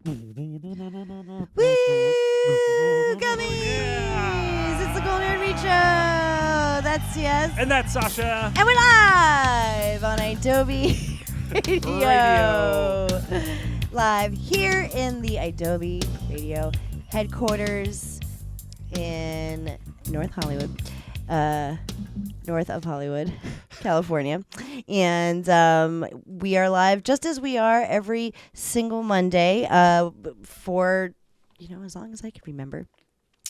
Gummies! It's the Cool Nerd Read Show. That's Yes. And that's Sasha. And we're live on idobi Radio. Live here in the idobi Radio headquarters in North Hollywood. North of Hollywood, California. And we are live just as we are every single Monday for, as long as I can remember.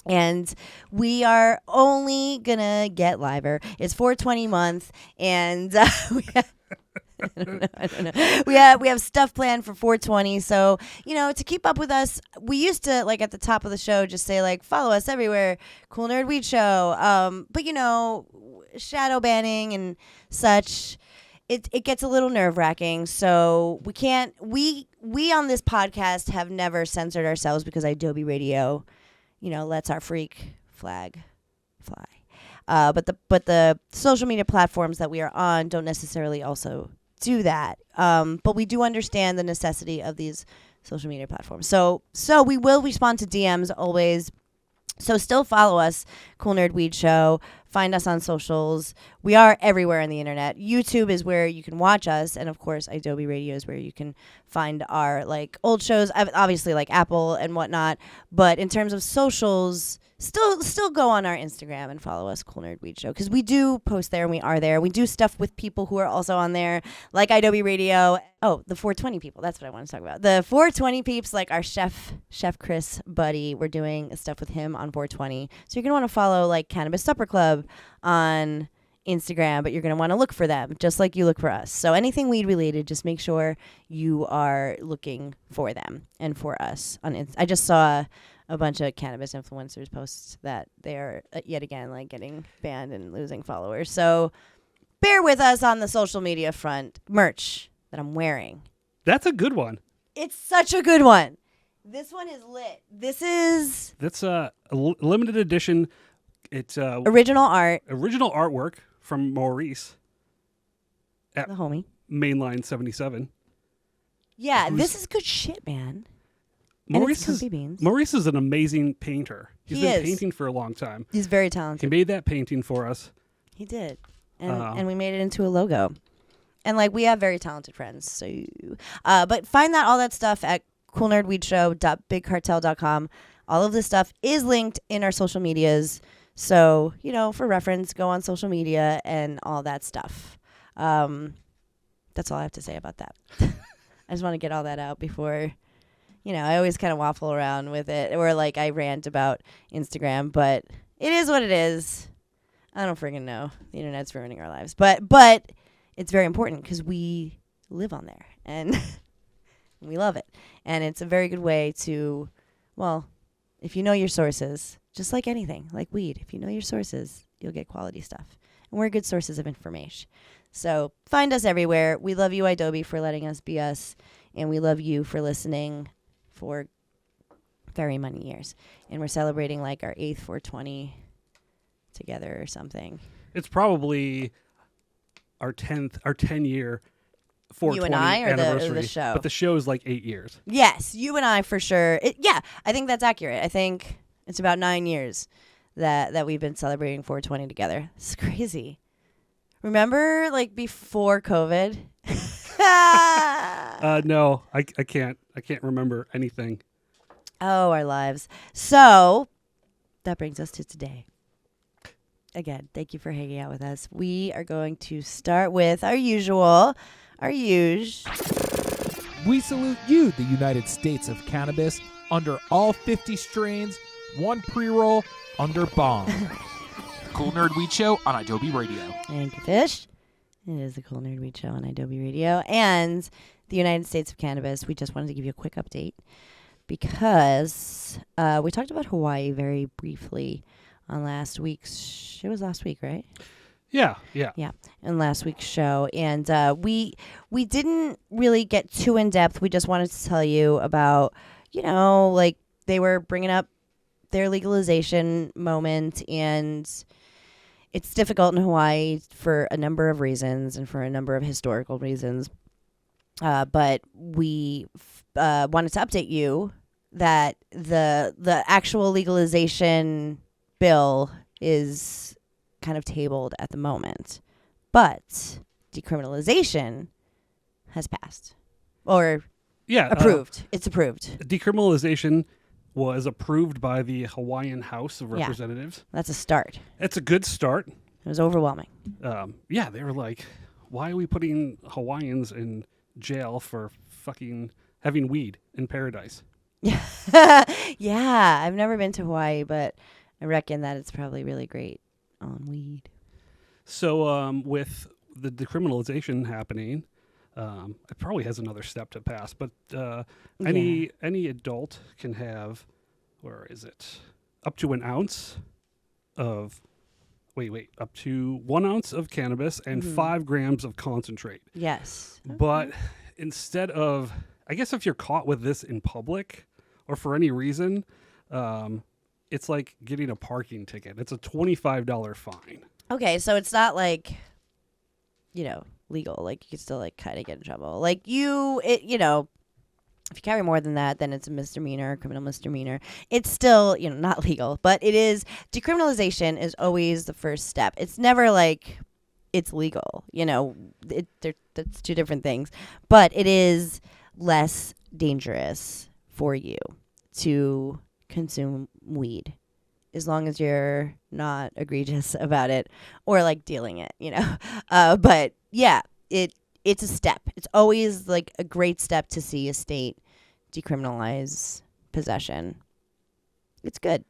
And we are only going to get liver. It's 420 month, and we have I don't know. We have stuff planned for 420. So, to keep up with us, we used to, at the top of the show, just say, follow us everywhere, Cool Nerd Weed Show. But, shadow banning and such, it gets a little nerve-wracking. So we on this podcast have never censored ourselves because idobi Radio, lets our freak flag fly. But the social media platforms that we are on don't necessarily also do that. But we do understand the necessity of these social media platforms. So we will respond to DMs always. So still follow us, Cool Nerd Weed Show. Find us on socials. We are everywhere on the internet. YouTube is where you can watch us, and of course, idobi Radio is where you can find our old shows. Obviously, Apple and whatnot. But in terms of socials, still go on our Instagram and follow us, Cool Nerd Weed Show, because we do post there and we are there. We do stuff with people who are also on there, like idobi Radio. Oh, the 420 people. That's what I want to talk about. The 420 peeps, like our Chef Chris buddy. We're doing stuff with him on 420. So you're gonna want to follow Cannabis Supper Club on Instagram, but you're going to want to look for them just like you look for us. So anything weed related, just make sure you are looking for them and for us on I just saw a bunch of cannabis influencers posts that they're yet again getting banned and losing followers. So bear with us on the social media front. Merch that I'm wearing. That's a good one. It's such a good one. This one is lit. That's a limited edition. It's original artwork from Maurice the homie. Mainline 77. Yeah, this is good shit, man. Maurice is an amazing painter. He's been painting for a long time. He's very talented. He made that painting for us. He did. And we made it into a logo. And we have very talented friends. So but find all that stuff at coolnerdweedshow.bigcartel.com. All of this stuff is linked in our social medias. So, for reference, go on social media and all that stuff. That's all I have to say about that. I just want to get all that out before, I always kind of waffle around with it. Or I rant about Instagram, but it is what it is. I don't friggin' know. The internet's ruining our lives. But it's very important because we live on there and we love it. And it's a very good way to, if you know your sources, just like anything, like weed, if you know your sources, you'll get quality stuff. And we're good sources of information. So find us everywhere. We love you, idobi, for letting us be us. And we love you for listening for very many years. And we're celebrating our 8th 420 together or something. It's probably our 10-year 420 you and I, or anniversary. The show? But the show is 8 years. Yes, you and I for sure. I think that's accurate. I think it's about 9 years that we've been celebrating 420 together. It's crazy. Remember, before COVID? No, I can't. I can't remember anything. Oh, our lives. So that brings us to today. Again, thank you for hanging out with us. We are going to start with our usual. We salute you, the United States of cannabis, under all 50 strains, one pre-roll, under bond. Cool Nerd Weed Show on idobi Radio. Thank you, Fish. It is the Cool Nerd Weed Show on idobi Radio and the United States of Cannabis. We just wanted to give you a quick update because we talked about Hawaii very briefly on last week's... It was last week, right? Yeah. In last week's show. And we didn't really get too in-depth. We just wanted to tell you about, they were bringing up their legalization moment, and it's difficult in Hawaii for a number of reasons and for a number of historical reasons. but we wanted to update you that the actual legalization bill is kind of tabled at the moment, but decriminalization has passed or approved. It's approved. Decriminalization was approved by the Hawaiian House of Representatives. That's a start. It's a good start. It was overwhelming. They were like, why are we putting Hawaiians in jail for fucking having weed in paradise? Yeah, I've never been to Hawaii, but I reckon that it's probably really great on weed. So with the decriminalization happening, it probably has another step to pass, but any adult can have, where is it? Up to an ounce of, up to 1 ounce of cannabis and 5 grams of concentrate. Yes. But instead of, I guess if you're caught with this in public or for any reason, it's like getting a parking ticket. It's a $25 fine. Okay, so it's not like, legal. Like, you could still, kind of get in trouble. Like, if you carry more than that, then it's a misdemeanor, criminal misdemeanor. It's still, not legal. But it is, decriminalization is always the first step. It's never like it's legal. That's two different things. But it is less dangerous for you to consume weed, as long as you're not egregious about it or dealing it, but yeah, it's a step. It's always a great step to see a state decriminalize possession. It's good.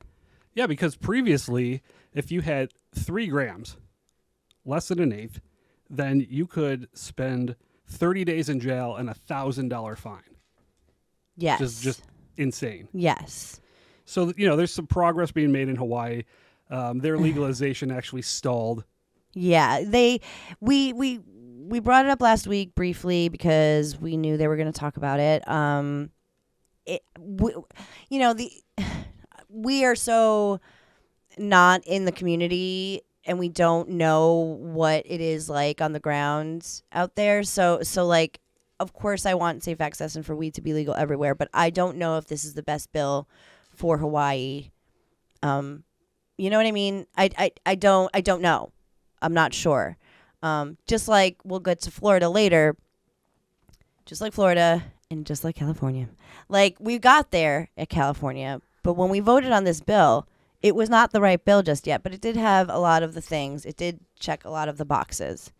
Yeah, because previously, if you had 3 grams, less than an eighth, then you could spend 30 days in jail and $1,000 fine. Yes. Just insane. Yes. So, there's some progress being made in Hawaii. Their legalization actually stalled. Yeah, we brought it up last week briefly because we knew they were going to talk about it. We are so not in the community and we don't know what it is like on the ground out there. So of course I want safe access and for weed to be legal everywhere, but I don't know if this is the best bill for Hawaii. You know what I mean? I don't know. I'm not sure. Just like we'll get to Florida later, just like Florida and just like California. We got there at California, but when we voted on this bill, it was not the right bill just yet, but it did have a lot of the things. It did check a lot of the boxes.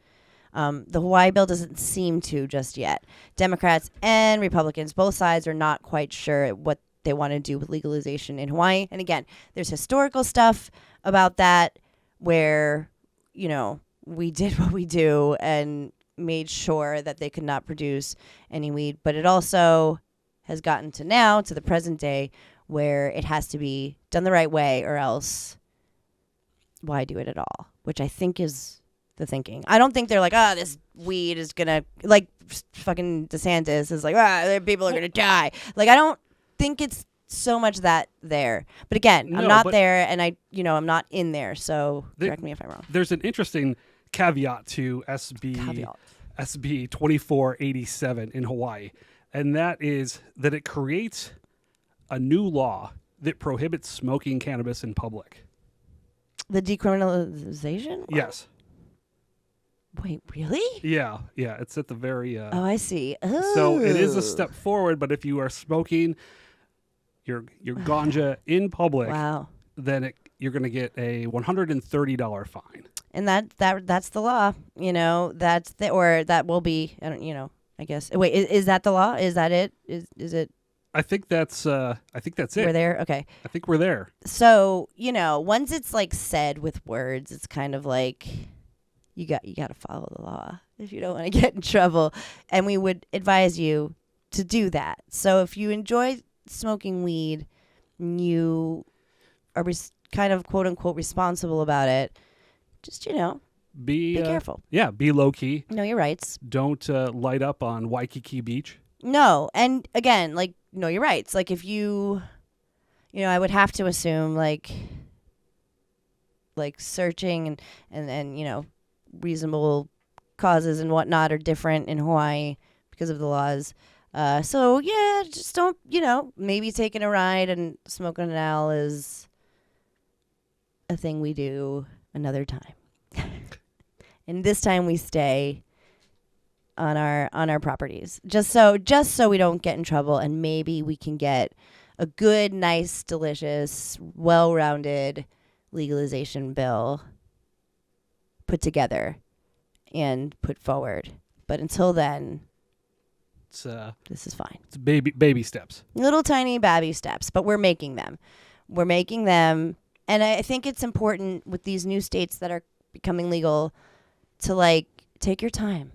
The Hawaii bill doesn't seem to just yet. Democrats and Republicans, both sides are not quite sure what they want to do with legalization in Hawaii. And again, there's historical stuff about that where, we did what we do and made sure that they could not produce any weed. But it also has gotten to now, to the present day, where it has to be done the right way or else why do it at all? Which I think is the thinking. I don't think they're like, this weed is going to, fucking DeSantis is people are going to die. I don't think it's so much that there. But again, I'm not there and I'm not in there. So correct me if I'm wrong. There's an interesting caveat to SB 2487 in Hawaii. And that is that it creates a new law that prohibits smoking cannabis in public. The decriminalization? Yes. Wait, really? Yeah. It's at the very... oh, I see. Oh. So it is a step forward, but if you are smoking your ganja in public, wow, then you're going to get a $130 fine. And that's the law. That will be, I guess. Wait, is that the law? Is that it? Is it? I think that's it. We're there? Okay. I think we're there. So, once it's said with words, it's kind of you got to follow the law if you don't want to get in trouble. And we would advise you to do that. So if you enjoy smoking weed, you are kind of quote unquote responsible about it. Just, be careful. Yeah, be low key. Know your rights. Don't light up on Waikiki Beach. No, and again, know your rights. If you, I would have to assume searching and reasonable causes and whatnot are different in Hawaii because of the laws. So yeah, just don't, maybe taking a ride and smoking an owl is a thing we do another time. And this time we stay on our properties. Just so we don't get in trouble, and maybe we can get a good, nice, delicious, well-rounded legalization bill put together and put forward. But until then, this is fine. It's baby steps. Little tiny baby steps, but we're making them. And I think it's important with these new states that are becoming legal to take your time.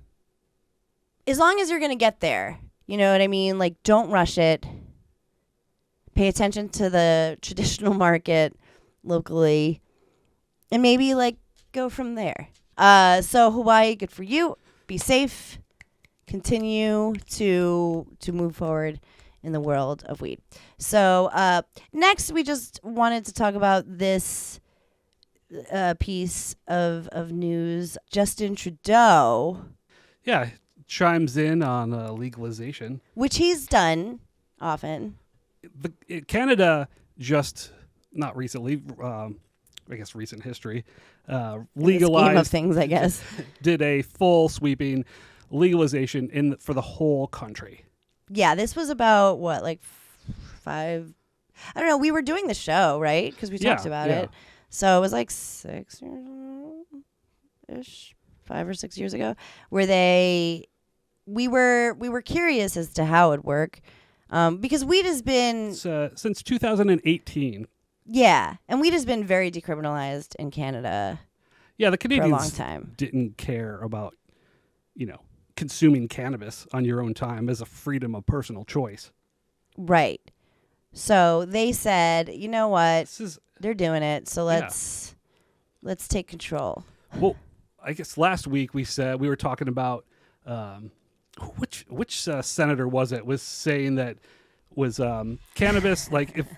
As long as you're going to get there, you know what I mean? Don't rush it. Pay attention to the traditional market locally, and maybe go from there. So Hawaii, good for you. Be safe. Continue to move forward in the world of weed. So next, we just wanted to talk about this piece of news. Justin Trudeau. Yeah, chimes in on legalization, Which he's done often. Canada just, not recently, I guess recent history, legalized. In the scheme of things, I guess. Did a full sweeping legalization for the whole country. Yeah, this was about, what, 5... I don't know, we were doing the show, right? Because we talked about it. So it was 6 years ish, 5 or 6 years ago, where we were curious as to how it worked, because weed has been since 2018. Yeah, and weed has been very decriminalized in Canada. Yeah, the Canadians for a long time didn't care about, consuming cannabis on your own time as a freedom of personal choice. Right. So they said, you know what? They're doing it, so let's take control. Well, I guess last week we were talking about which senator was saying that was cannabis,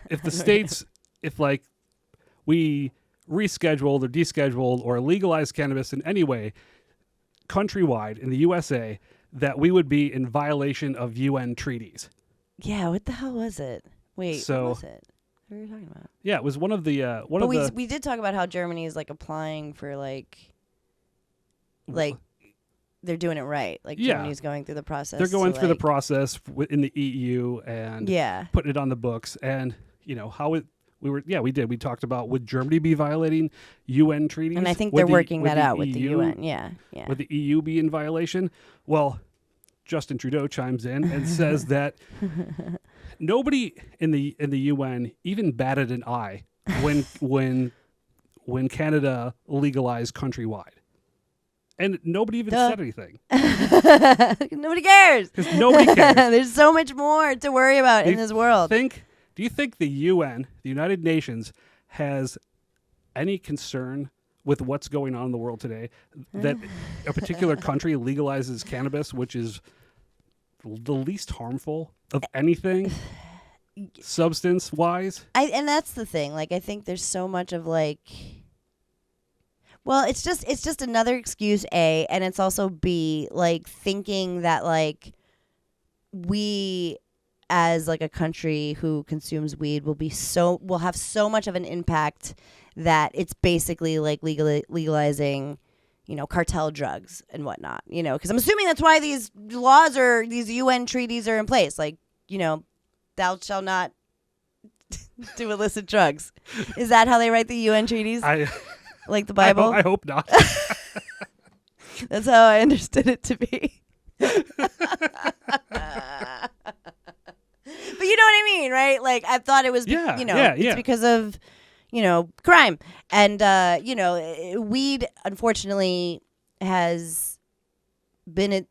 if the states, if we rescheduled or descheduled or legalized cannabis in any way countrywide in the USA, that we would be in violation of UN treaties. Yeah, what the hell was it? Wait, what was it? What were you talking about? Yeah, it was one of the we did talk about how Germany is applying for they're doing it right. Germany's going through the process. They're going through the process in the EU and putting it on the books, and how it. We did. We talked about, would Germany be violating UN treaties? And I think they're working that out with the UN. Yeah. Would the EU be in violation? Well, Justin Trudeau chimes in and says that nobody in the UN even batted an eye when Canada legalized countrywide. And nobody even said anything. Nobody cares. Because nobody cares. There's so much more to worry about in this world. Do you think the UN, the United Nations, has any concern with what's going on in the world today, that a particular country legalizes cannabis, which is the least harmful of anything substance-wise? And that's the thing. I think there's so much of well, it's just another excuse, A, and it's also B, thinking that we as a country who consumes weed will have so much of an impact that it's basically legalizing, cartel drugs and whatnot, because I'm assuming that's why these laws or these UN treaties are in place. Thou shalt not do illicit drugs. Is that how they write the UN treaties? Like the Bible? I hope not. That's how I understood it to be. But you know what I mean, right? I thought it was, it's because of, crime. And, weed, unfortunately, has been at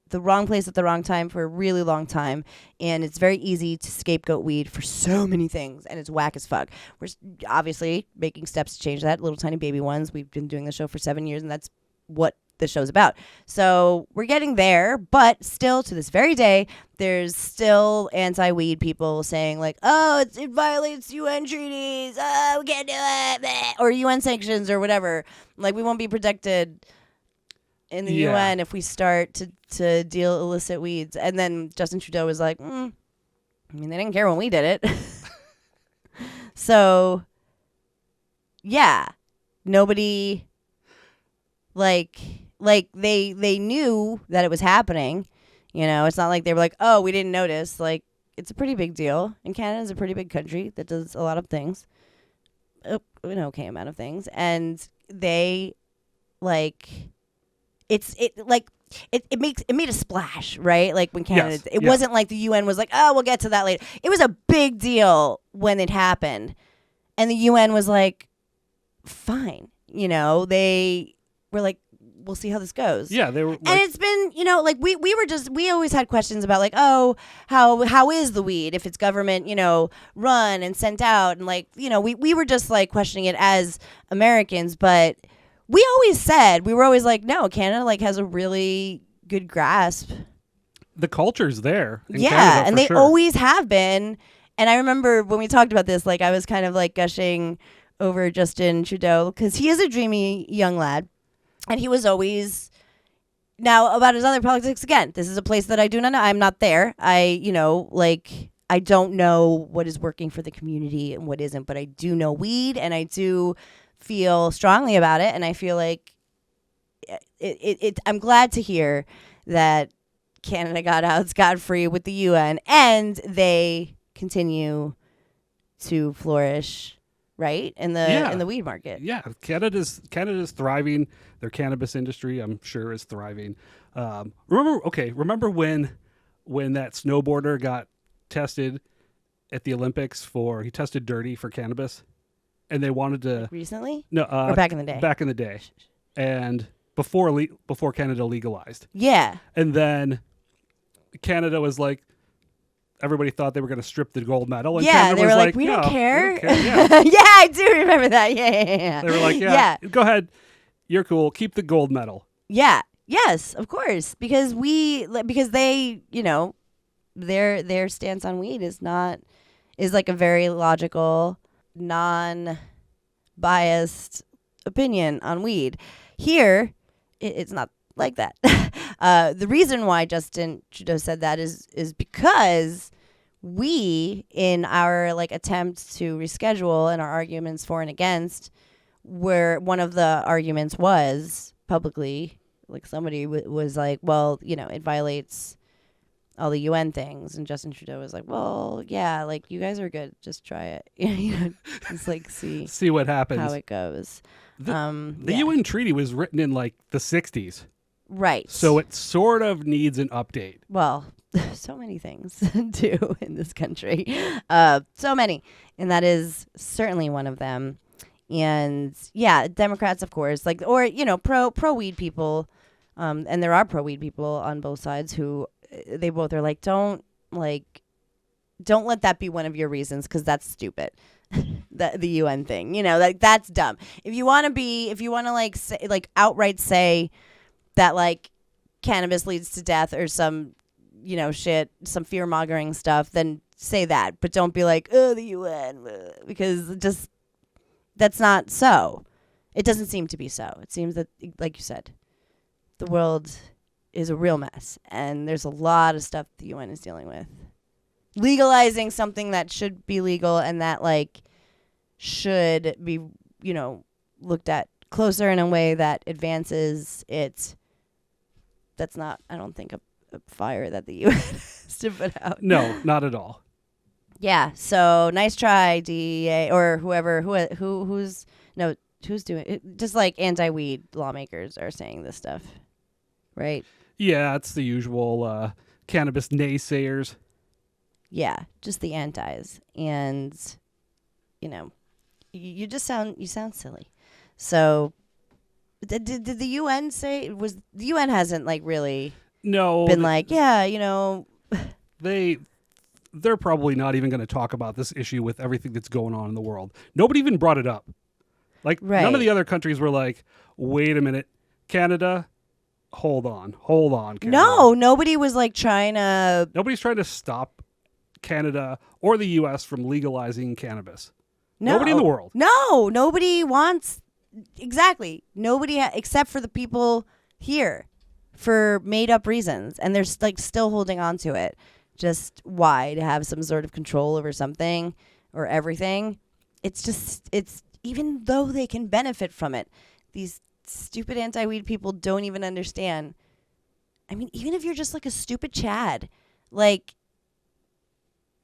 the wrong place at the wrong time for a really long time. And it's very easy to scapegoat weed for so many things. And it's whack as fuck. We're obviously making steps to change that. Little tiny baby ones. We've been doing the show for 7 years, and that's what the show's about. So we're getting there, but still to this very day, there's still anti-weed people saying it violates UN treaties. Oh, we can't do it. Or UN sanctions or whatever. We won't be protected. in the Yeah. UN if we start to deal illicit weeds. And then Justin Trudeau was like, I mean, they didn't care when we did it. So, yeah, nobody, like they knew that it was happening. You know, it's not like they were like, oh, we didn't notice. Like, it's a pretty big deal. And Canada's a pretty big country that does a lot of things. An okay amount of things. And they, like, it made a splash, right? Like when Canada, Yes, it yeah. wasn't like the UN was like, oh, we'll get to that later. It was a big deal when it happened, and the UN was like, fine, you know, they were like, we'll see how this goes. Yeah, they were. Like, And it's been, you know, like we always had questions about like, oh, how is the weed if it's government, you know, run and sent out, and like, you know, we were just like questioning it as Americans, but we were always like, no, Canada like has a really good grasp. the culture's there. In Yeah, Canada, and for they sure. always have been. And I remember when we talked about this, like I was kind of like gushing over Justin Trudeau because he is a dreamy young lad, and he was always. Now about his other politics, again, this is a place that I do not know. I'm not there. I don't know what is working for the community and what isn't, but I do know weed, and I do feel strongly about it, and I feel like I'm glad to hear that Canada got out scot-free with the UN, and they continue to flourish, right, in the weed market. Yeah, Canada's thriving. Their cannabis industry, I'm sure, is thriving. Remember when that snowboarder got tested at the Olympics he tested dirty for cannabis, and they wanted to Recently? no Or back in the day? back in the day, and before Canada legalized, Yeah. and then Canada was like. Everybody thought they were going to strip the gold medal. And Yeah, Canada they was were like, we "No, don't care. Yeah. Yeah, I do remember that. Yeah. They were like, yeah, go ahead. You're cool. Keep the gold medal. Yeah. Yes, of course. Because they, you know, their stance on weed is like a very logical, non-biased opinion on weed. Here, it's not like that. The reason why Justin Trudeau said that is because we, in our like attempt to reschedule and our arguments for and against, where one of the arguments was publicly, like somebody was like, well, you know, it violates all the UN things, and Justin Trudeau was like, well, yeah, like you guys are good, just try it. You know, just like see what happens. how it goes. The Yeah. UN treaty was written in like the 60s. Right. So it sort of needs an update. Well, so many things do in this country. So many. And that is certainly one of them. And yeah, Democrats, of course, like, or, you know, pro weed people. And there are pro weed people on both sides who they both are like, don't let that be one of your reasons, because that's stupid. The UN thing, you know, like that's dumb. If you want to like say, like outright say that like cannabis leads to death or some, you know, shit, some fear mongering stuff, then say that. But don't be like, oh, the UN, because just that's not so. It doesn't seem to be so. It seems that, like you said, the world is a real mess, and there's a lot of stuff the UN is dealing with. Legalizing something that should be legal and that like should be, you know, looked at closer in a way that advances it. That's not, I don't think, a fire that the UN has to put out. No, not at all. Yeah. So nice try, DEA, or whoever who's doing it. Just like anti-weed lawmakers are saying this stuff, right? Yeah, it's the usual cannabis naysayers. Yeah, just the antis, and you know, you sound silly. So, did the UN say the UN hasn't like really been like, yeah, you know, they're probably not even going to talk about this issue with everything that's going on in the world. Nobody even brought it up. Like none of the other countries were like, wait a minute, Canada, hold on, Canada. No, nobody was like trying to. Nobody's trying to stop Canada or the U.S. from legalizing cannabis. No. Nobody in the world. No, nobody wants. Exactly. Nobody except for the people here for made up reasons, and they're like still holding on to it. Just why? To have some sort of control over something or everything. It's even though they can benefit from it, these stupid anti-weed people don't even understand. I mean, even if you're just like a stupid Chad, like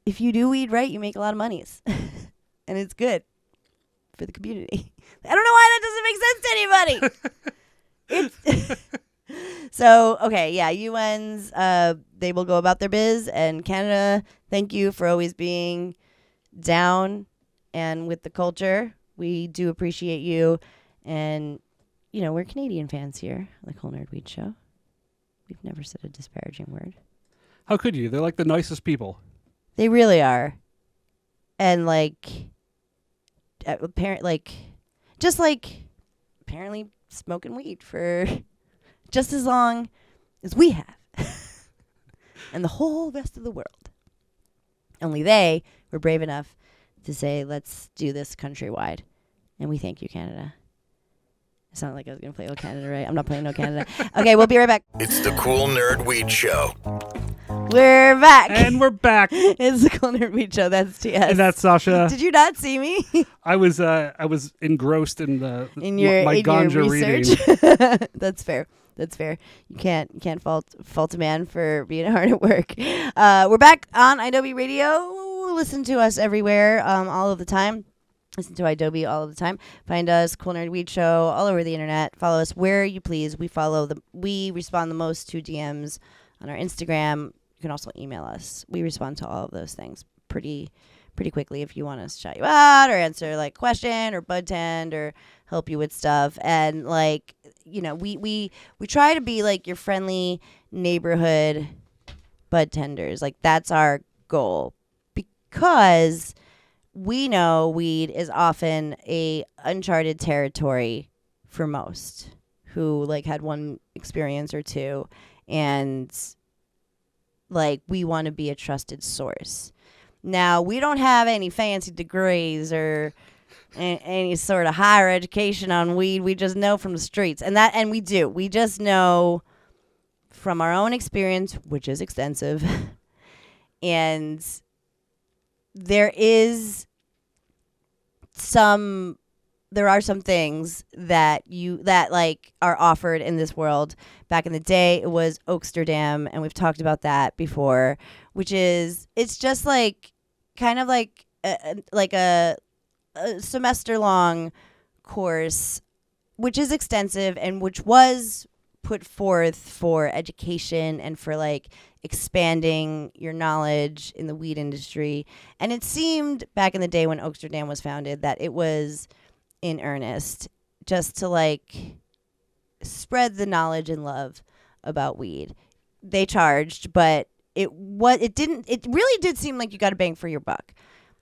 if you do weed right, you make a lot of monies. And it's good for the community. I don't know why that doesn't make sense to anybody. So, okay, yeah, UN's, they will go about their biz. And Canada, thank you for always being down and with the culture. We do appreciate you. And, you know, we're Canadian fans here on the Cool Nerd Weed Show. We've never said a disparaging word. How could you? They're like the nicest people. They really are. And, like, apparently smoking weed for just as long as we have. And the whole rest of the world. Only they were brave enough to say, let's do this countrywide. And we thank you, Canada. It sounded like I was going to play O Canada, right? I'm not playing No Canada. Okay, we'll be right back. It's the Cool Nerd Weed Show. We're back. And we're back. It's the Cool Nerd Weed Show. That's TS. And that's Sasha. Did you not see me? I was engrossed in my ganja your reading. research. That's fair. That's fair. You can't fault a man for being hard at work. We're back on idobi Radio. Listen to us everywhere, all of the time. Listen to idobi all of the time. Find us, Cool Nerd Weed Show, all over the internet. Follow us where you please. We respond the most to DMs on our Instagram. You can also email us. We respond to all of those things pretty quickly if you want us to shout you out or answer like a question or bud tend or help you with stuff. And like, you know, we try to be like your friendly neighborhood bud tenders. Like that's our goal, because we know weed is often a uncharted territory for most who like had one experience or two, and like we want to be a trusted source. Now, we don't have any fancy degrees or any sort of higher education on weed. We just know from the streets. And we do. We just know from our own experience, which is extensive. And there are some things that like are offered in this world. Back in the day, it was Oaksterdam, and we've talked about that before, which is, it's just like kind of like a semester long course, which is extensive and which was put forth for education and for like expanding your knowledge in the weed industry. And it seemed back in the day when Oaksterdam was founded that it was in earnest, just to like spread the knowledge and love about weed. They charged, but it really did seem like you got a bang for your buck.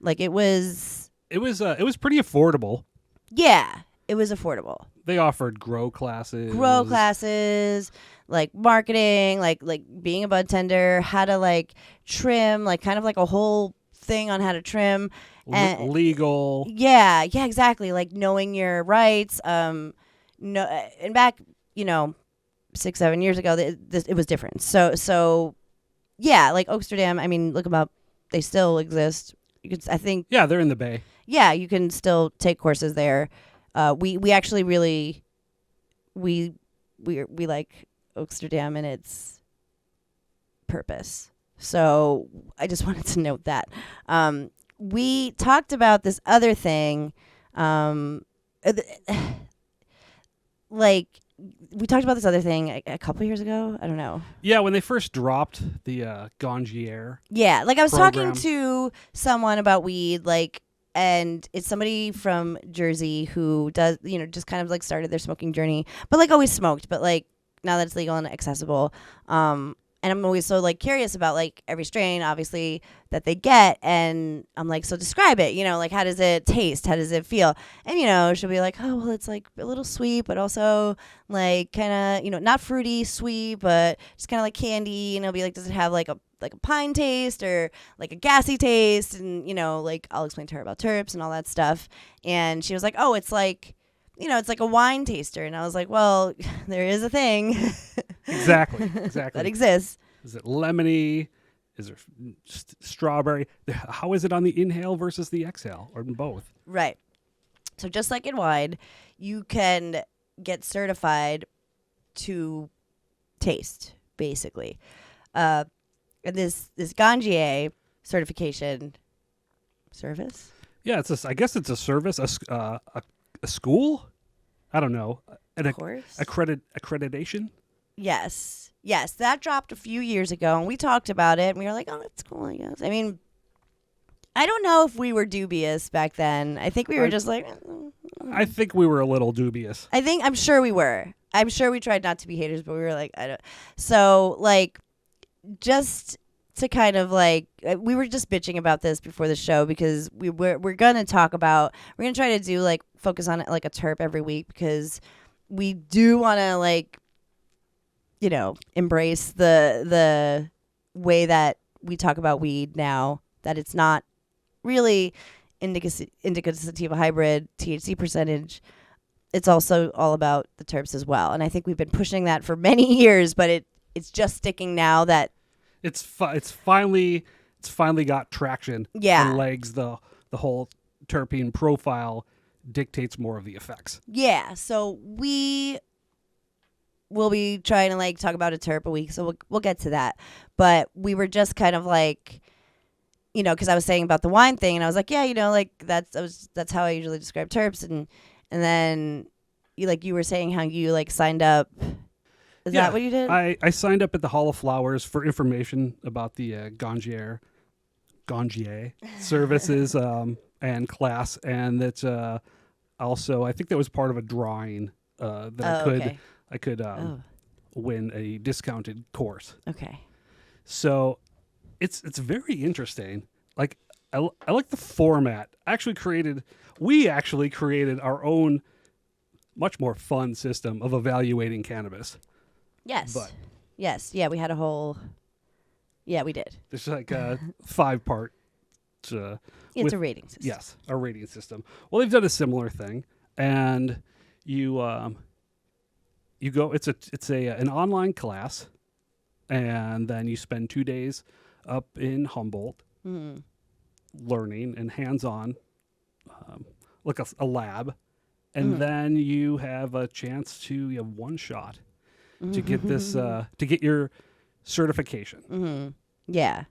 Like it was pretty affordable. Yeah, it was affordable. They offered grow classes, like marketing, like being a bud tender, how to like trim, like kind of like a whole thing on how to trim. And legal. Yeah, exactly. Like knowing your rights. And back, 6-7 years ago, it was different. So yeah, like Oaksterdam. I mean, look them up. They still exist. You could, I think. Yeah, they're in the Bay. Yeah, you can still take courses there. We actually really we like Oaksterdam and its purpose. So I just wanted to note that. We talked about this other thing, we talked about this other thing a couple years ago. I don't know. Yeah, when they first dropped the Gangier. Yeah, like I was program. talking to someone about weed, and it's somebody from Jersey who does, just kind of like started their smoking journey, but like always smoked, but like now that it's legal and accessible. And I'm always so like curious about like every strain, obviously, that they get. And I'm like, so describe it, like how does it taste? How does it feel? And, she'll be like, oh, well, it's like a little sweet, but also like kind of, not fruity, sweet, but just kind of like candy. And I'll be like, does it have like a pine taste or like a gassy taste? And, like I'll explain to her about terps and all that stuff. And she was like, oh, it's like it's like a wine taster. And I was like, well, there is a thing Exactly. that exists. Is it lemony? Is there strawberry? How is it on the inhale versus the exhale, or both? Right. So just like in wine, you can get certified to taste, basically. And this Ganjier certification service. Yeah, I guess it's a service, a school. I don't know, Course. accreditation. Yes, that dropped a few years ago, and we talked about it, and we were like, "Oh, that's cool." I guess. I mean, I don't know if we were dubious back then. I think we were just like. I think we were a little dubious. I'm sure we were. I'm sure we tried not to be haters, but we were like, I don't. So like, just to kind of like, we were just bitching about this before the show because we're gonna try to do like focus on it like a terp every week because we do want to like, embrace the way that we talk about weed now, that it's not really indica sativa hybrid THC percentage. It's also all about the terps as well, and I think we've been pushing that for many years, but it's just sticking now that it's finally got traction. Yeah. And legs. The whole terpene profile dictates more of the effects. Yeah, so we will be trying to like talk about a terp a week, so we'll get to that. But we were just kind of like, because I was saying about the wine thing, and I was like, yeah, like that's how I usually describe terps, and then you were saying how you like signed up. Is that what you did? I signed up at the Hall of Flowers for information about the Ganjier services and class, and that's also I think that was part of a drawing that I could win a discounted course. Okay. So it's very interesting. Like I like the format. We actually created our own much more fun system of evaluating cannabis. Yes. But yes. Yeah, we had a whole. Yeah, we did. there's like a 5-part. It's a rating system. Yes, a rating system. Well, they've done a similar thing, and you go. It's an online class, and then you spend 2 days up in Humboldt, learning and hands-on, like a lab, and then you have a chance you have one shot to get this to get your certification. Yeah.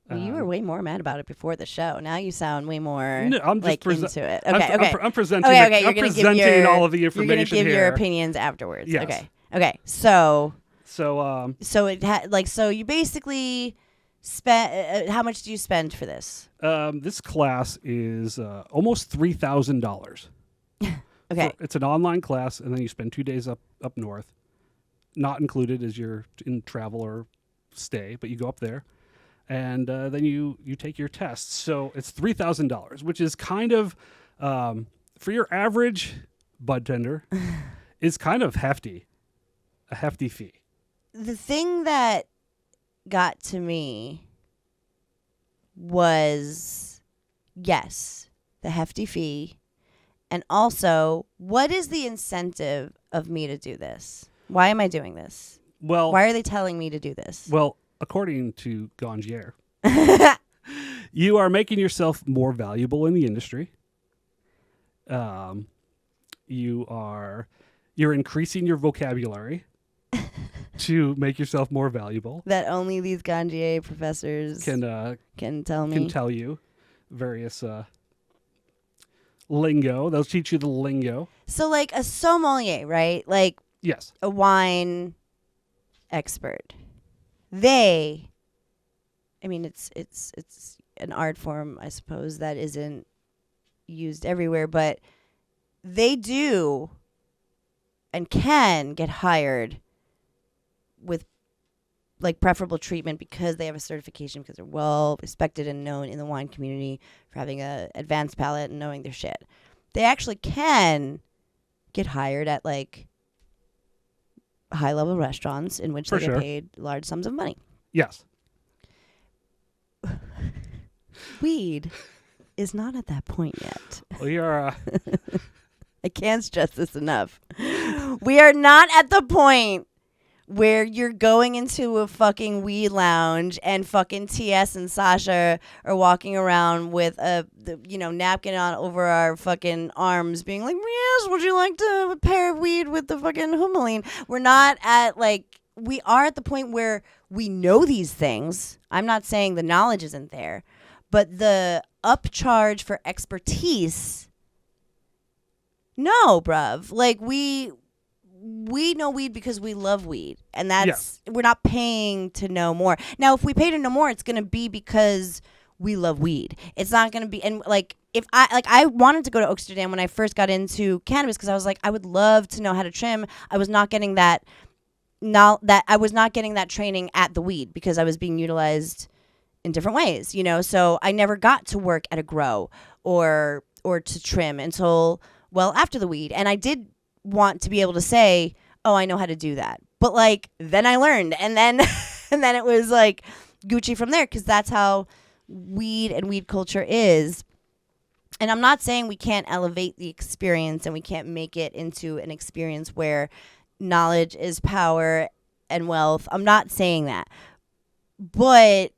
Well, you were way more mad about it before the show. Now you sound way more into it. Okay. I'm presenting. Okay. I'm presenting all of the information. You're going to give here. your opinions afterwards. Yes. Okay. So it had so you basically spent. How much do you spend for this? This class is almost $3,000. Okay. It's an online class, and then you spend 2 days up north. Not included as you're in travel or stay, but you go up there. And then you take your tests. So it's $3,000, which is kind of, for your average bud tender, is kind of hefty. A hefty fee. The thing that got to me was, yes, the hefty fee. And also, what is the incentive of me to do this? Why am I doing this? Well, why are they telling me to do this? Well, according to Ganjier, you are making yourself more valuable in the industry. You're increasing your vocabulary to make yourself more valuable. That only these Ganjier professors can tell me. Can tell you various lingo. They'll teach you the lingo. So like a sommelier, right? Like yes, a wine expert. It's an art form, I suppose, that isn't used everywhere, but they do and can get hired with like preferable treatment because they have a certification, because they're well respected and known in the wine community for having a advanced palate and knowing their shit. They actually can get hired at like high level restaurants in which they get paid large sums of money. Yes. Weed is not at that point yet. Well, I can't stress this enough. We are not at the point where you're going into a fucking weed lounge and fucking TS and Sasha are walking around with a napkin on over our fucking arms being like, yes, would you like to have a pair of weed with the fucking humulene? We're not at we are at the point where we know these things. I'm not saying the knowledge isn't there, but the upcharge for expertise, no, bruv. Like we know weed because we love weed, and that's we're not paying to know more. Now, if we pay to know more, it's going to be because we love weed. It's not going to be, and if I wanted to go to Amsterdam when I first got into cannabis because I was like, I would love to know how to trim. I was not getting that. I was not getting that training at the weed because I was being utilized in different ways, So I never got to work at a grow or to trim until well after the weed, and I did want to be able to say, oh, I know how to do that. But then I learned, and then and then it was Gucci from there, because that's how weed and weed culture is. And I'm not saying we can't elevate the experience and we can't make it into an experience where knowledge is power and wealth. I'm not saying that. But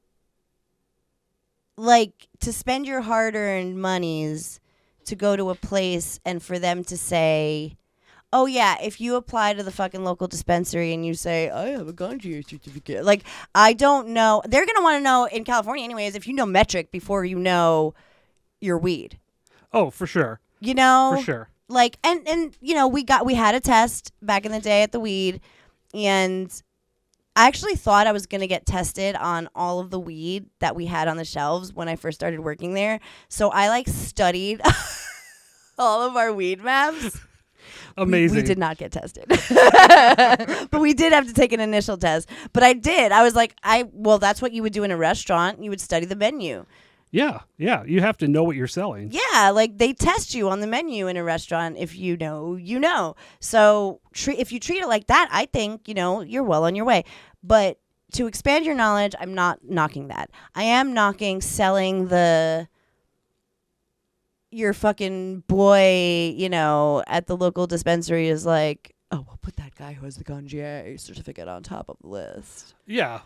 to spend your hard-earned monies to go to a place and for them to say, oh, yeah, if you apply to the fucking local dispensary and you say, I have a ganja certificate. I don't know. They're going to want to know, in California anyways, if you know metric before you know your weed. Oh, for sure. For sure. And we had a test back in the day at the weed, and I actually thought I was going to get tested on all of the weed that we had on the shelves when I first started working there. So I studied all of our weed maps. Amazing. We did not get tested. But we did have to take an initial test. But I did. I was that's what you would do in a restaurant. You would study the menu. Yeah. You have to know what you're selling. Yeah, they test you on the menu in a restaurant. If you know, you know. So if you treat it like that, I think, you're well on your way. But to expand your knowledge, I'm not knocking that. I am knocking selling your fucking boy, at the local dispensary is oh, we'll put that guy who has the ganja certificate on top of the list. Yeah.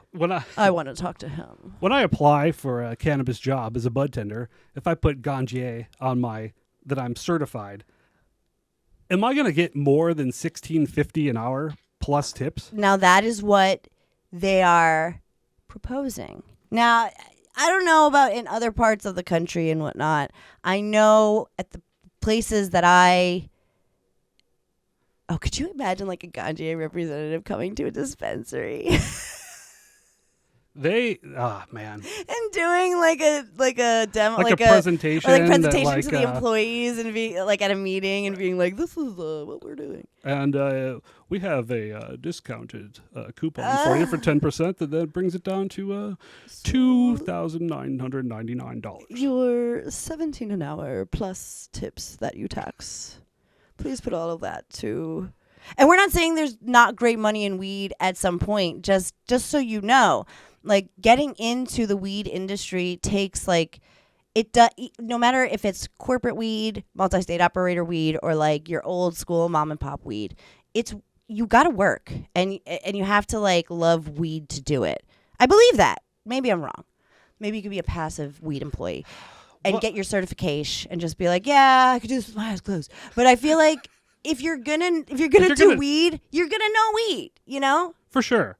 I want to talk to him. When I apply for a cannabis job as a bud tender, if I put ganja on that I'm certified, am I going to get more than $16.50 an hour plus tips? Now that is what they are proposing. Now, I don't know about in other parts of the country and whatnot. I know at the places that oh, could you imagine a ganja representative coming to a dispensary? Man. And doing a demo, a presentation. Or presentation to the employees and being at a meeting and being this is what we're doing. And we have a discounted coupon for you for 10% that brings it down to $2,999. You're $17 an hour plus tips that you tax. Please put all of that to... And we're not saying there's not great money in weed at some point, just so you know. Getting into the weed industry takes no matter if it's corporate weed, multi-state operator weed, or your old school mom and pop weed, you got to work and you have to love weed to do it. I believe that. Maybe I'm wrong. Maybe you could be a passive weed employee and get your certification and just be yeah, I could do this with my eyes closed. But I feel if you're gonna do weed, you're gonna know weed, For sure.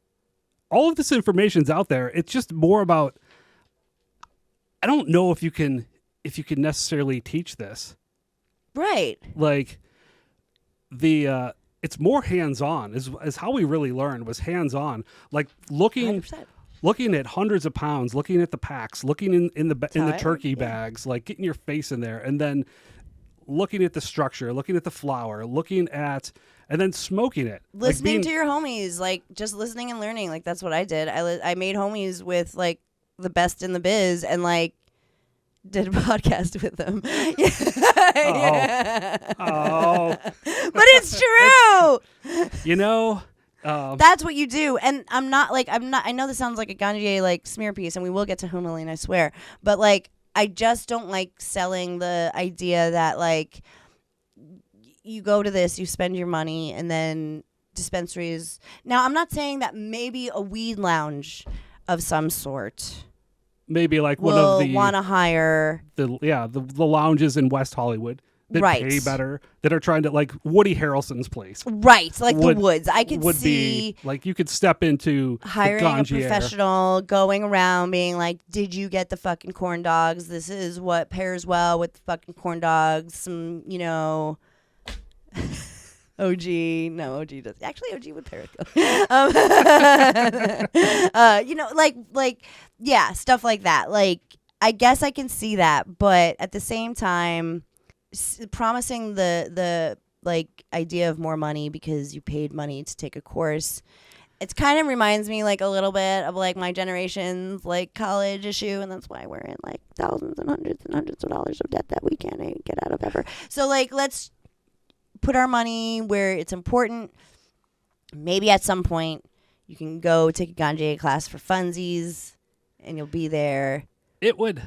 All of this information's out there. It's just more about, I don't know if you can necessarily teach this. Right. It's more hands-on is how we really learned, was hands-on. Looking 100%. Looking at hundreds of pounds, looking at the packs, looking in the turkey bags, getting your face in there, and then looking at the structure, looking at the flour, and then smoking it. Listening to your homies, just listening and learning. That's what I did. I made homies with the best in the biz and did a podcast with them. Oh. But it's true. That's what you do. And I'm not I know this sounds like a ganja smear piece, and we will get to humulene, I swear. But I just don't like selling the idea that you go to this, you spend your money, and then dispensaries. Now, I'm not saying that maybe a weed lounge of some sort Maybe like one will of the want to hire the lounges in West Hollywood that Right. pay better, that are trying to, like Woody Harrelson's place. right, like would- the woods. I could would see be like you could step into hiring the a ganjier. professional, going around being like, did you get the fucking corn dogs? This is what pairs well with the fucking corn dogs. Some, OG. No, OG does. Actually, OG would pair it. Yeah, stuff like that. Like, I guess I can see that, but at the same time, promising the like idea of more money because you paid money to take a course, it kind of reminds me like a little bit of like my generation's like college issue, and that's why we're in like thousands and hundreds of dollars of debt that we can't get out of ever. So like, let's put our money where it's important. Maybe at some point you can go take a ganja class for funsies, and you'll be there. It would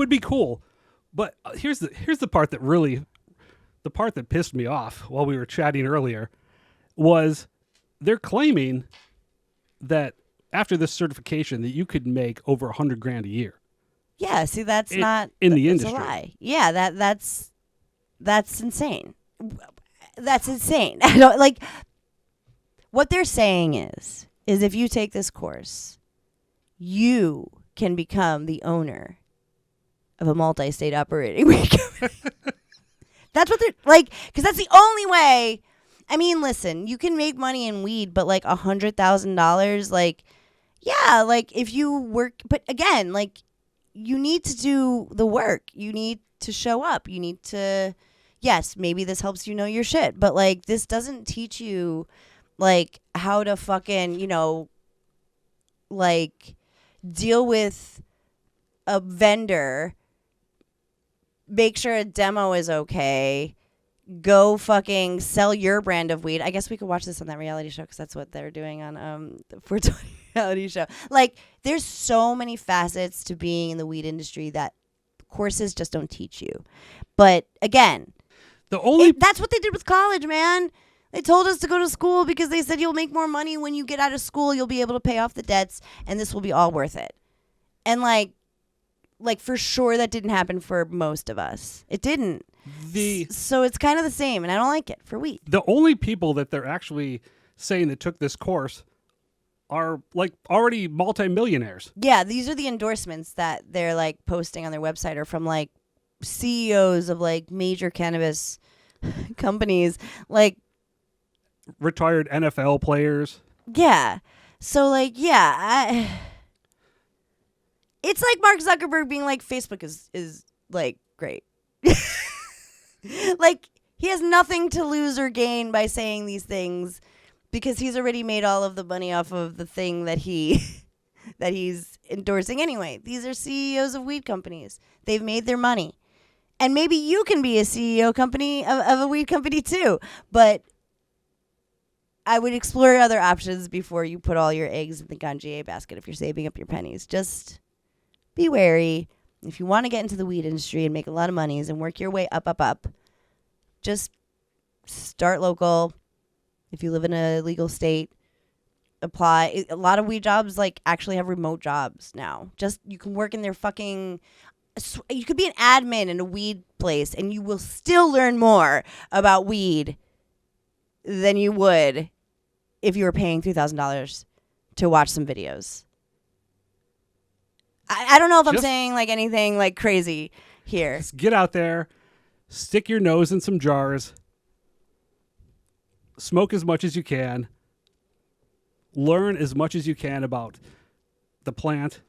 be cool. But here's the part that pissed me off while we were chatting earlier was they're claiming that after this certification that you could make over $100,000 a year. Yeah, see, that's not in the that's industry. a lie. Yeah, that's insane. That's insane. I don't like what they're saying is if you take this course, you can become the owner of a multi-state operating weed company. That's what they're like, because that's the only way. I mean, listen, you can make money in weed, but like $100,000, like, yeah, like if you work, but again, like you need to do the work. You need to show up. You need to, yes, maybe this helps you know your shit, but like this doesn't teach you like how to fucking, like deal with a vendor, make sure a demo is okay, go fucking sell your brand of weed. I guess we could watch this on that reality show because that's what they're doing on the 420 reality show. Like, there's so many facets to being in the weed industry that courses just don't teach you. But again, that's what they did with college, man. They told us to go to school because they said you'll make more money when you get out of school. You'll be able to pay off the debts, and this will be all worth it. And like for sure that didn't happen for most of us. It didn't. So it's kind of the same, and I don't like it for weed. The only people that they're actually saying that took this course are like already multimillionaires. Yeah, these are the endorsements that they're like posting on their website are from like CEOs of like major cannabis companies, like retired NFL players. Yeah. So like, yeah, it's like Mark Zuckerberg being like, Facebook is like great. Like, he has nothing to lose or gain by saying these things because he's already made all of the money off of the thing that he's endorsing anyway. These are CEOs of weed companies. They've made their money. And maybe you can be a CEO company of a weed company too. But I would explore other options before you put all your eggs in the ganja basket if you're saving up your pennies. Just be wary. If you want to get into the weed industry and make a lot of monies and work your way up, just start local. If you live in a legal state, apply. A lot of weed jobs like actually have remote jobs now. Just you can work in their fucking. You could be an admin in a weed place, and you will still learn more about weed than you would if you were paying $3,000 to watch some videos. I don't know if I'm saying like anything like crazy here. Just get out there, stick your nose in some jars, smoke as much as you can, learn as much as you can about the plant,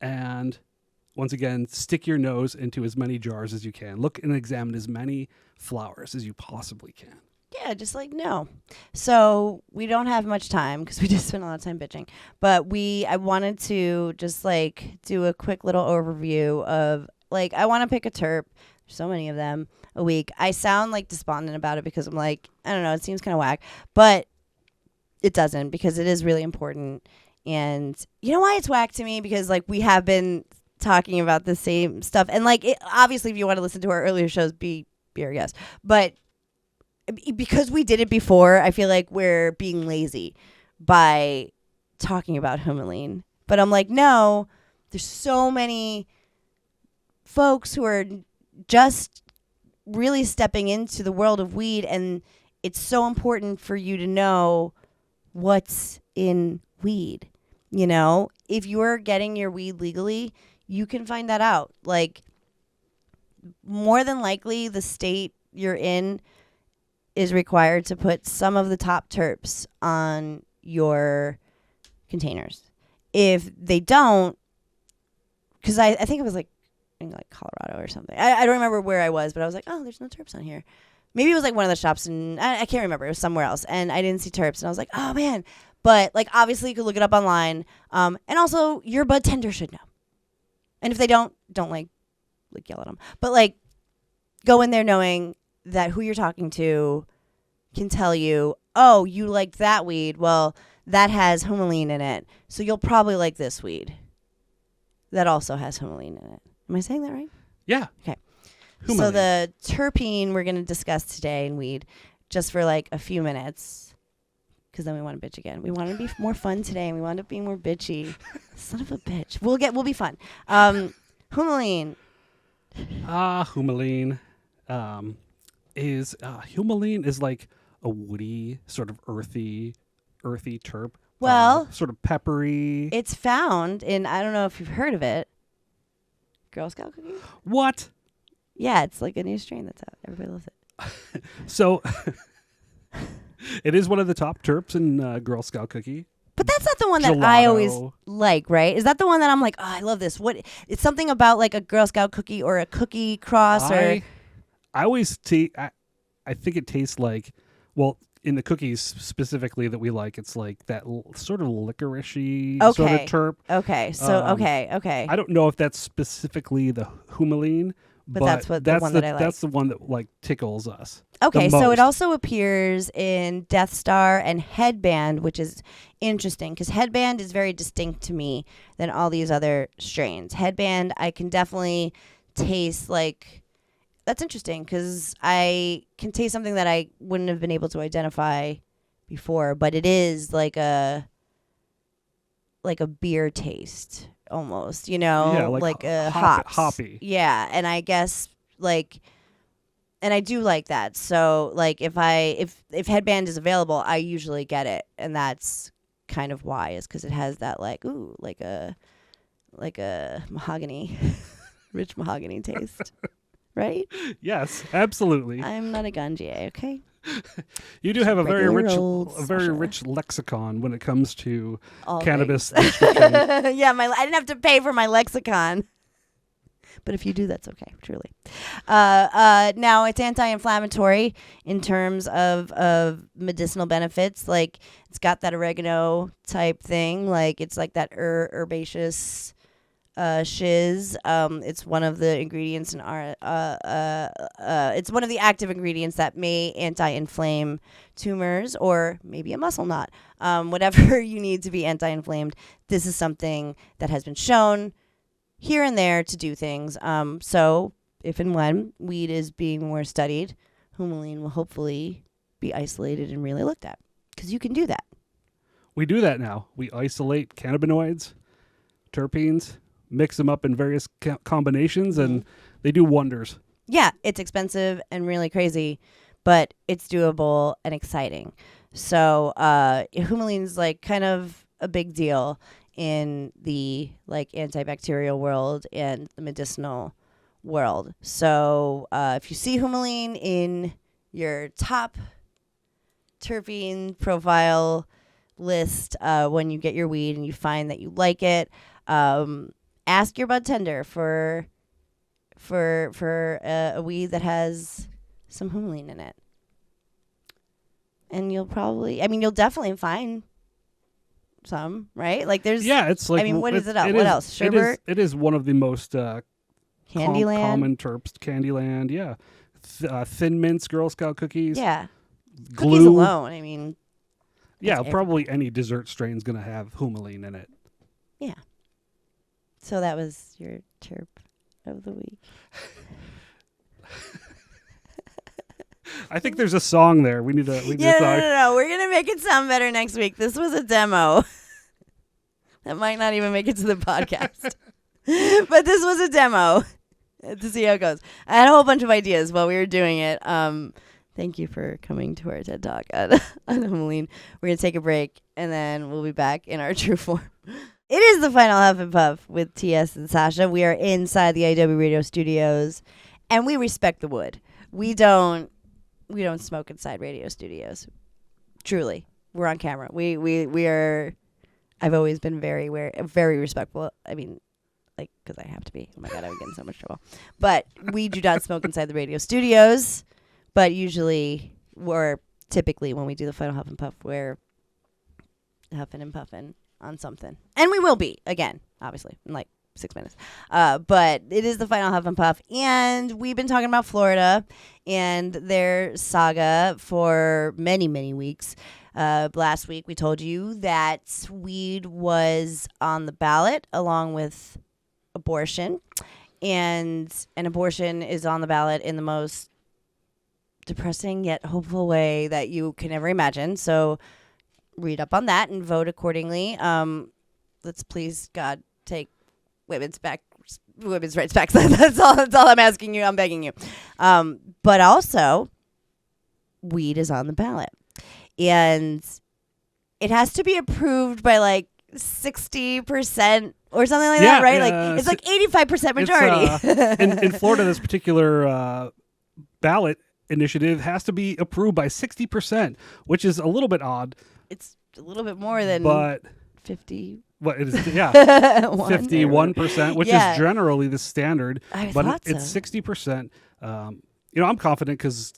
and once again, stick your nose into as many jars as you can. Look and examine as many flowers as you possibly can. Yeah, just like no. So we don't have much time because we just spent a lot of time bitching. But I wanted to just like do a quick little overview of like I want to pick a terp. There's so many of them a week. I sound like despondent about it because I'm like, I don't know, it seems kind of whack, but it doesn't because it is really important. And you know why it's whack to me? Because like we have been talking about the same stuff, and like obviously if you want to listen to our earlier shows, be our guest. But because we did it before, I feel like we're being lazy by talking about humulene. But I'm like, no, there's so many folks who are just really stepping into the world of weed, and it's so important for you to know what's in weed. You know, if you're getting your weed legally, you can find that out. Like, more than likely, the state you're in is required to put some of the top terps on your containers. If they don't, because I think it was like in like Colorado or something. I don't remember where I was, but I was like, oh, there's no terps on here. Maybe it was like one of the shops, and I can't remember. It was somewhere else, and I didn't see terps, and I was like, oh man. But like, obviously, you could look it up online, and also your bud tender should know. And if they don't like yell at them. But like, go in there knowing that who you're talking to can tell you, oh, you like that weed. Well, that has humulene in it, so you'll probably like this weed. That also has humulene in it. Am I saying that right? Yeah. Okay. Humulene. So the terpene we're going to discuss today in weed, just for like a few minutes, because then we want to bitch again. We want to be more fun today, and we want to be more bitchy. Son of a bitch. We'll be fun. Humulene. Humulene is like a woody, sort of earthy terp. Well, sort of peppery. It's found in, I don't know if you've heard of it, Girl Scout cookies. What? Yeah, it's like a new strain that's out. Everybody loves it. So it is one of the top terps in Girl Scout cookie. But that's not the one that I always like, right? Is that the one that I'm like, oh, I love this? What? It's something about like a Girl Scout cookie or a cookie cross or. I always I think it tastes like, well, in the cookies specifically that we like, it's like that sort of licoricey sort of terp. Okay. So okay. I don't know if that's specifically the humulene, but that's the one that I like. That's the one that like tickles us. Okay, so it also appears in Death Star and Headband, which is interesting because Headband is very distinct to me than all these other strains. Headband, I can definitely taste like. That's interesting because I can taste something that I wouldn't have been able to identify before, but it is like a beer taste almost, you know, yeah, like a hops. Hoppy. Yeah, and I guess and I do like that. So like if Headband is available, I usually get it, and that's kind of why is because it has that like a mahogany, rich mahogany taste. Right? Yes, absolutely. I'm not a ganjier, okay? You do have a very rich lexicon when it comes to cannabis. Yeah, I didn't have to pay for my lexicon. But if you do, that's okay, truly. Now, it's anti-inflammatory in terms of medicinal benefits. Like, it's got that oregano type thing. Like, it's like that herbaceous shiz. It's one of the ingredients in our it's one of the active ingredients that may anti-inflame tumors or maybe a muscle knot. Whatever you need to be anti-inflamed, this is something that has been shown here and there to do things. So if and when weed is being more studied, humulene will hopefully be isolated and really looked at because you can do that. We do that now. We isolate cannabinoids, terpenes, mix them up in various combinations, and they do wonders. Yeah, it's expensive and really crazy, but it's doable and exciting. So humulene is like kind of a big deal in the like antibacterial world and the medicinal world. So if you see humulene in your top terpene profile list when you get your weed and you find that you like it, ask your bud tender for a weed that has some humulene in it. And you'll definitely find some, right? Like there's it's like, I mean, what is it up? What else? Sherbet? It is one of the most Candyland? common terps. Candyland, yeah. Thin Mints Girl Scout cookies. Yeah. Glue. Cookies alone, I mean. Yeah, probably any dessert strain is going to have humulene in it. Yeah. So that was your terp of the week. I think there's a song there. We need a Yeah, song. no. We're gonna make it sound better next week. This was a demo that might not even make it to the podcast, but this was a demo to see how it goes. I had a whole bunch of ideas while we were doing it. Thank you for coming to our TED Talk, Emmeline. We're gonna take a break and then we'll be back in our true form. It is the final Huff and Puff with TS and Sasha. We are inside the idobi Radio studios, and we respect the wood. We don't smoke inside radio studios. Truly, we're on camera. We are. I've always been very respectful. I mean, like, because I have to be. Oh my god, I would get in so much trouble. But we do not smoke inside the radio studios. But usually, or typically, when we do the final Huff and Puff, we're huffing and puffing on something, and we will be again, obviously, in like 6 minutes. But it is the final Huff and Puff, and we've been talking about Florida and their saga for many, many weeks. Last week, we told you that weed was on the ballot along with abortion, and an abortion is on the ballot in the most depressing yet hopeful way that you can ever imagine. So read up on that and vote accordingly. Let's please God take women's rights back. That's all I'm asking you. I'm begging you. But also, weed is on the ballot, and it has to be approved by like 60% or something like that, right? Like it's like 85% majority. In Florida, this particular ballot initiative has to be approved by 60%, which is a little bit odd. It's a little bit more than 50. What it is, yeah, 51%, which is generally the standard. But it's 60%. I'm confident because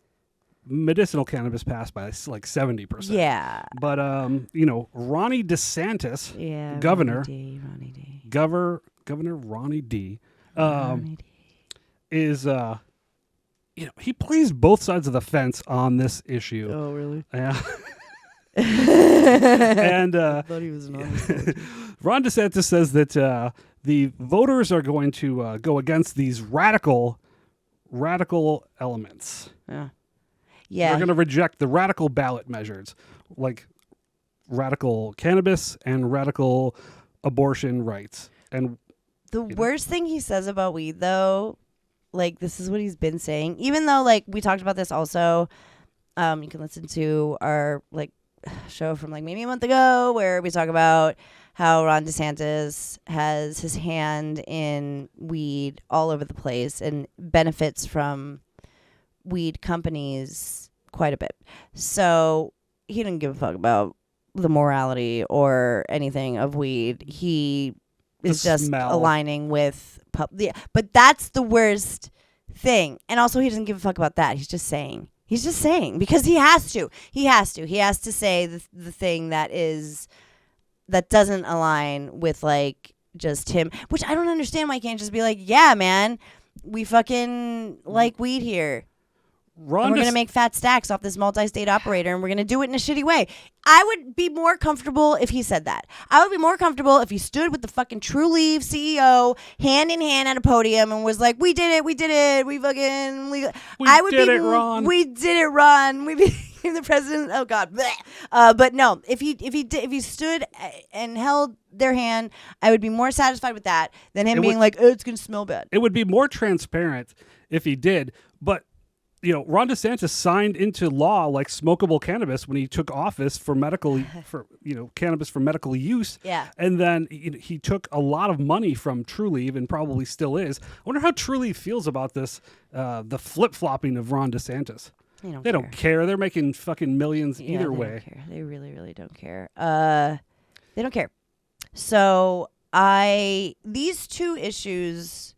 medicinal cannabis passed by like 70%. Yeah. But Ronnie DeSantis, governor, Ronnie D. Governor Ronnie D. Is he plays both sides of the fence on this issue. Oh, really? Yeah. And I thought he was an honest Ron DeSantis says that the voters are going to go against these radical elements. Yeah. They're going to reject the radical ballot measures, like radical cannabis and radical abortion rights. And the worst thing he says about weed, though, like, this is what he's been saying, even though, like, we talked about this also. You can listen to our like show from like maybe a month ago where we talk about how Ron DeSantis has his hand in weed all over the place and benefits from weed companies quite a bit. So he didn't give a fuck about the morality or anything of weed. He is just aligning with but that's the worst thing. And also he doesn't give a fuck about that. He's just saying because he has to say the thing that doesn't align with like just him, which I don't understand why he can't just be like, yeah, man, we fucking like weed here. We're going to make fat stacks off this multi-state operator, and we're going to do it in a shitty way. I would be more comfortable if he said that. I would be more comfortable if he stood with the fucking True Leave CEO hand in hand at a podium and was like, we did it. We did it, Ron. We became the president. Oh, God. But no, if he stood and held their hand, I would be more satisfied with that than him being like, oh, it's going to smell bad. It would be more transparent if he did, but Ron DeSantis signed into law like smokable cannabis when he took office for cannabis for medical use. Yeah. And then he took a lot of money from True Leave and probably still is. I wonder how True Leave feels about this, the flip-flopping of Ron DeSantis. They don't care. They're making fucking millions either way. Don't care. They really, really don't care. They don't care. So these two issues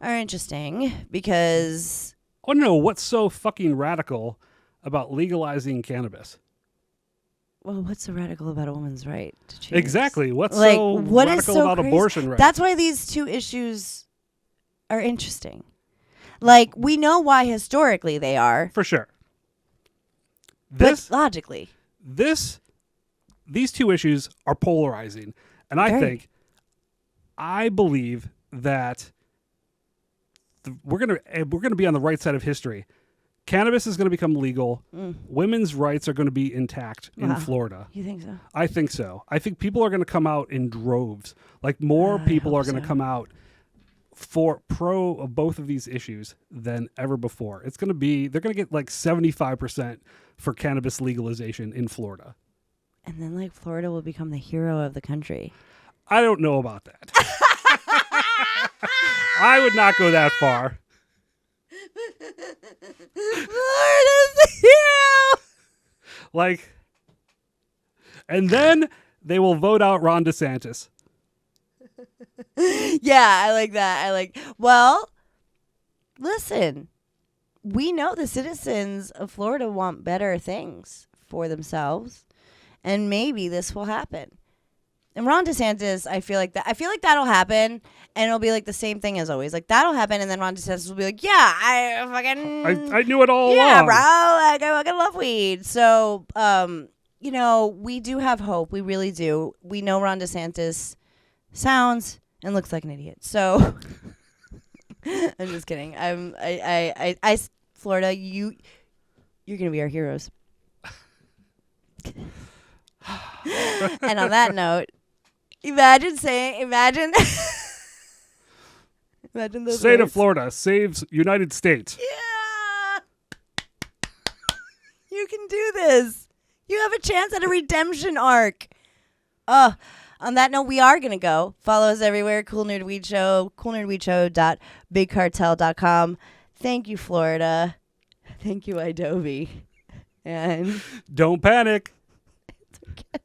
are interesting because I want to know what's so fucking radical about legalizing cannabis. Well, what's so radical about a woman's right to choose? Exactly. What's so radical about abortion rights? That's why these two issues are interesting. Like, we know why historically they are. For sure. But logically. These two issues are polarizing. And I believe that we're gonna be on the right side of history Cannabis is going to become legal. Women's rights are going to be intact in Wow. Florida. You think so? I think so. I think people are going to come out in droves. Like more people are going to come out for pro of both of these issues than ever before. It's going to be, they're going to get like 75% for cannabis legalization in Florida. And then like Florida will become the hero of the country. I don't know about that. I would not go that far. Florida's the hero. Like, and then they will vote out Ron DeSantis. Yeah, I like that. Well, listen, we know the citizens of Florida want better things for themselves, and maybe this will happen. And Ron DeSantis, I feel like that'll happen, and it'll be like the same thing as always. Like that'll happen, and then Ron DeSantis will be like, "Yeah, I knew it all yeah, along. bro. Like I fucking love weed." So, we do have hope. We really do. We know Ron DeSantis sounds and looks like an idiot. So, I'm just kidding. Florida, you're gonna be our heroes. And on that note, imagine those State of words. Florida saves United States. Yeah. You can do this. You have a chance at a redemption arc. On that note, we are going to go. Follow us everywhere. Cool Nerd Weed Show. coolnerdweedshow.bigcartel.com. Thank you, Florida. Thank you, idobi. And Don't panic. it's okay.